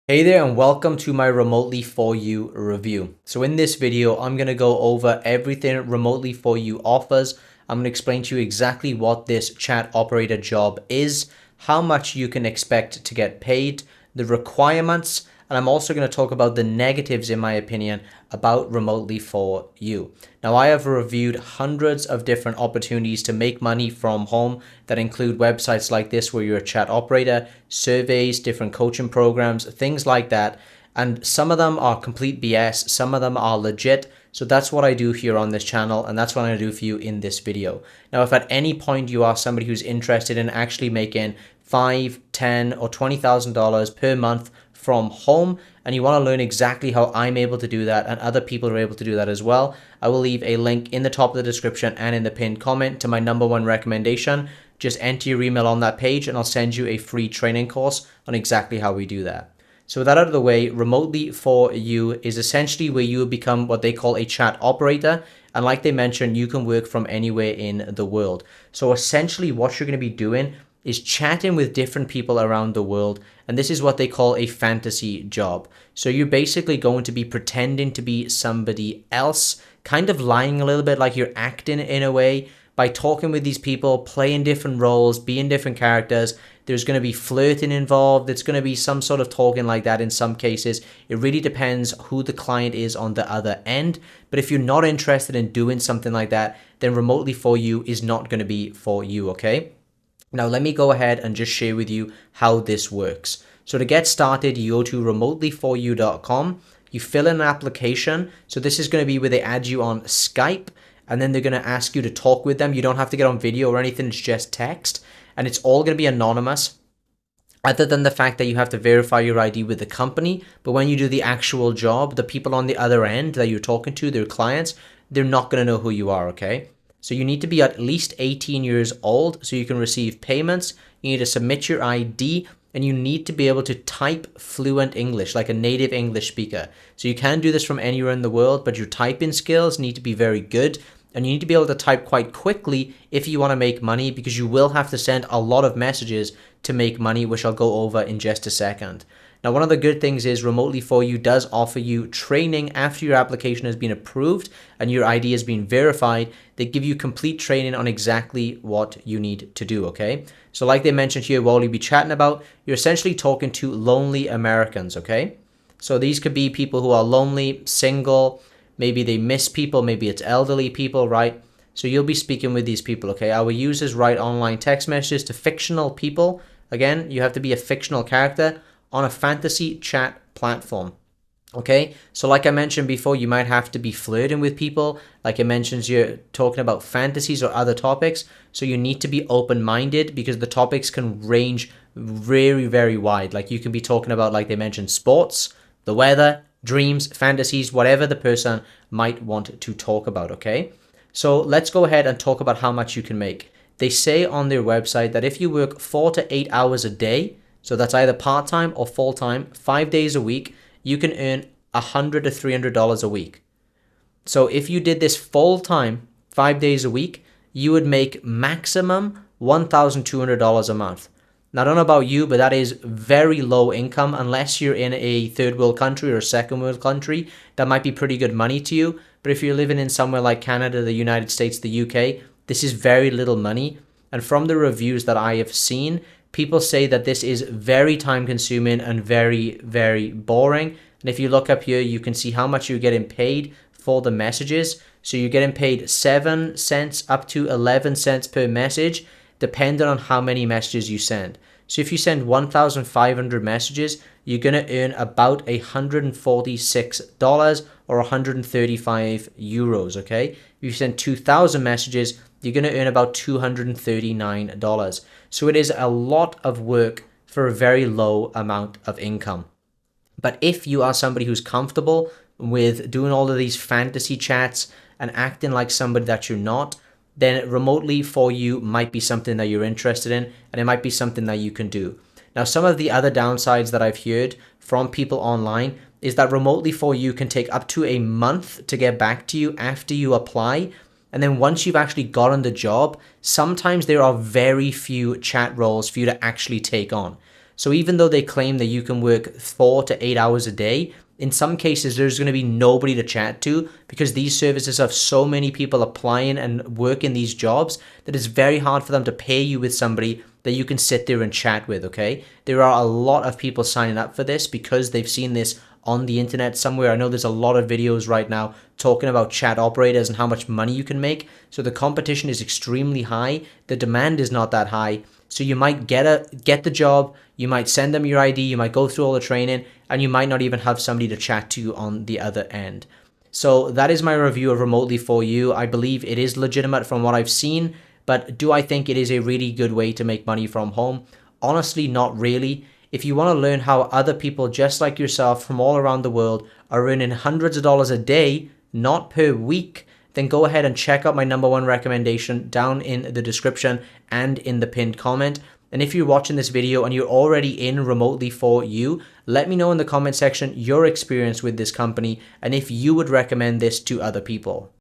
Hey there and welcome to my Remotely4u review. So in this video, I'm going to go over everything Remotely4u offers. I'm going to explain to you exactly what this chat operator job is, how much you can expect to get paid, the requirements, and I'm also going to talk about the negatives, in my opinion, about Remotely4u. Now, I have reviewed hundreds of different opportunities to make money from home that include websites like this where you're a chat operator, surveys, different coaching programs, things like that. And some of them are complete BS, some of them are legit. So that's what I do here on this channel, and that's what I'm going to do for you in this video. Now, if at any point you are somebody who's interested in actually making $5, $10, or $20,000 per month from home, and you want to learn exactly how I'm able to do that and other people are able to do that as well, I will leave a link in the top of the description and in the pinned comment to my #1 recommendation. Just enter your email on that page and I'll send you a free training course on exactly how we do that. So with that out of the way, Remotely4u is essentially where you become what they call a chat operator. And like they mentioned, you can work from anywhere in the world. So essentially what you're going to be doing is chatting with different people around the world. And this is what they call a fantasy job. So you're basically going to be pretending to be somebody else, kind of lying a little bit, like you're acting in a way, by talking with these people, playing different roles, being different characters. There's going to be flirting involved. It's going to be some sort of talking like that in some cases. It really depends who the client is on the other end. But if you're not interested in doing something like that, then Remotely4u is not going to be for you, okay? Now, let me go ahead and just share with you how this works. So to get started, you go to remotely4u.com. You fill in an application. So this is going to be where they add you on Skype, and then they're going to ask you to talk with them. You don't have to get on video or anything. It's just text, and it's all going to be anonymous, other than the fact that you have to verify your ID with the company. But when you do the actual job, the people on the other end that you're talking to, their clients, they're not going to know who you are, okay? So you need to be at least 18 years old so you can receive payments. You need to submit your ID, and you need to be able to type fluent English, like a native English speaker. So you can do this from anywhere in the world, but your typing skills need to be very good. And you need to be able to type quite quickly if you want to make money, because you will have to send a lot of messages to make money, which I'll go over in just a second. Now, one of the good things is Remotely4u does offer you training after your application has been approved and your ID has been verified. They give you complete training on exactly what you need to do, okay? So like they mentioned here, what we'll be chatting about, you're essentially talking to lonely Americans, okay? So these could be people who are lonely, single, maybe they miss people, maybe it's elderly people, right? So you'll be speaking with these people, okay? Our users write online text messages to fictional people. Again, you have to be a fictional character on a fantasy chat platform, okay? So like I mentioned before, you might have to be flirting with people. Like it mentions, you're talking about fantasies or other topics. So you need to be open-minded, because the topics can range very, very wide. Like you can be talking about, like they mentioned, sports, the weather, dreams, fantasies, whatever the person might want to talk about, okay? So let's go ahead and talk about how much you can make. They say on their website that if you work 4 to 8 hours a day, so that's either part-time or full-time, 5 days a week, you can earn $100 to $300 a week. So if you did this full-time, 5 days a week, you would make maximum $1,200 a month. Now, I don't know about you, but that is very low income. Unless you're in a third world country or a second world country, that might be pretty good money to you. But if you're living in somewhere like Canada, the United States, the UK, this is very little money. And from the reviews that I have seen, people say that this is very time consuming and very, very boring. And if you look up here, you can see how much you're getting paid for the messages. So you're getting paid 7 cents up to 11 cents per message, depending on how many messages you send. So if you send 1,500 messages, you're going to earn about $146 or 135 euros, okay? If you send 2,000 messages, you're going to earn about $239. So it is a lot of work for a very low amount of income. But if you are somebody who's comfortable with doing all of these fantasy chats and acting like somebody that you're not, then Remotely4u might be something that you're interested in, and it might be something that you can do. Now, some of the other downsides that I've heard from people online is that Remotely4u can take up to a month to get back to you after you apply. And then once you've actually gotten the job, sometimes there are very few chat roles for you to actually take on. So even though they claim that you can work 4 to 8 hours a day, in some cases there's going to be nobody to chat to because these services have so many people applying and working these jobs that it's very hard for them to pair you with somebody that you can sit there and chat with, okay? There are a lot of people signing up for this because they've seen this on the internet somewhere. I know there's a lot of videos right now talking about chat operators and how much money you can make. So the competition is extremely high. The demand is not that high. So you might get the job, you might send them your ID, you might go through all the training, and you might not even have somebody to chat to on the other end. So that is my review of Remotely4u. I believe it is legitimate from what I've seen, but do I think it is a really good way to make money from home? Honestly, not really. If you want to learn how other people just like yourself from all around the world are earning hundreds of dollars a day, not per week, then go ahead and check out my #1 recommendation down in the description and in the pinned comment. And if you're watching this video and you're already in Remotely4u, let me know in the comment section your experience with this company and if you would recommend this to other people.